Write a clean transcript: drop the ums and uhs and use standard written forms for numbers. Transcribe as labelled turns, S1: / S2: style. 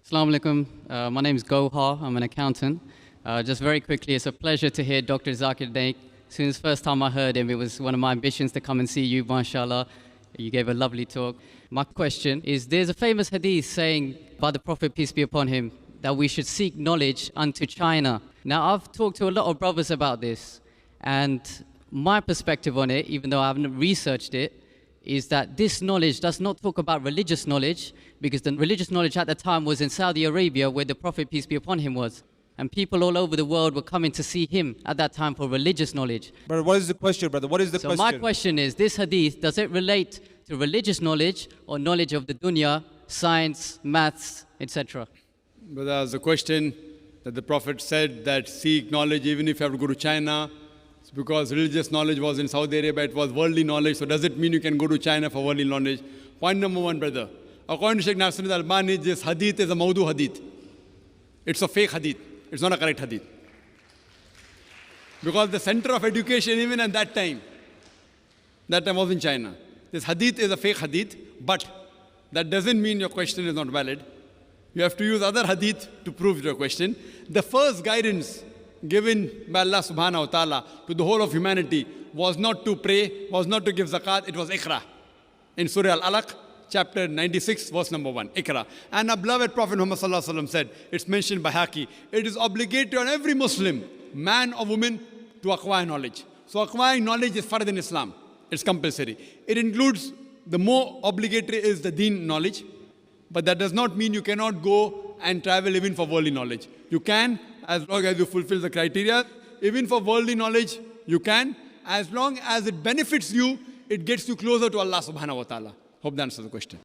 S1: Assalamu alaikum. My name is Gohar. I'm an accountant. Just very quickly, it's a pleasure to hear Dr. Zakir Naik. Since the first time I heard him, it was one of my ambitions to come and see you, mashallah. You gave a lovely talk. My question is, there's a famous hadith saying by the Prophet, peace be upon him, that we should seek knowledge unto China. Now, I've talked to a lot of brothers about this, and my perspective on it, even though I haven't researched it, is that this knowledge does not talk about religious knowledge, because the religious knowledge at the time was in Saudi Arabia, where the Prophet, peace be upon him, was. And people all over the world were coming to see him at that time for religious knowledge.
S2: Brother, what is the question, brother? What is the question?
S1: So my question is, this hadith, does it relate to religious knowledge or knowledge of the dunya, science, maths, etc.?
S3: But there's a question that the Prophet said that seek knowledge even if you have to go to China. It's because religious knowledge was in Saudi Arabia, it was worldly knowledge. So does it mean you can go to China for worldly knowledge? Point number one, brother. According to Sheikh Nasruddin Albani, this hadith is a Maudu hadith. It's a fake hadith. It's not a correct hadith. Because the center of education, even at that time was in China. This hadith is a fake hadith, but that doesn't mean your question is not valid. You have to use other hadith to prove your question. The first guidance given by Allah subhanahu wa ta'ala to the whole of humanity was not to pray, was not to give zakat, it was Iqra. In Surah Al-Alaq, chapter 96, verse number 1, Iqra. And our beloved Prophet Muhammad sallallahu alaihi wasallam said, it's mentioned by Haki, it is obligatory on every Muslim, man or woman, to acquire knowledge. So acquiring knowledge is fard in Islam. It's compulsory. It includes, the more obligatory is the deen knowledge, but that does not mean you cannot go and travel even for worldly knowledge. You can, as long as you fulfill the criteria. Even for worldly knowledge, you can, as long as it benefits you, it gets you closer to Allah subhanahu wa ta'ala. Hope that answers the question.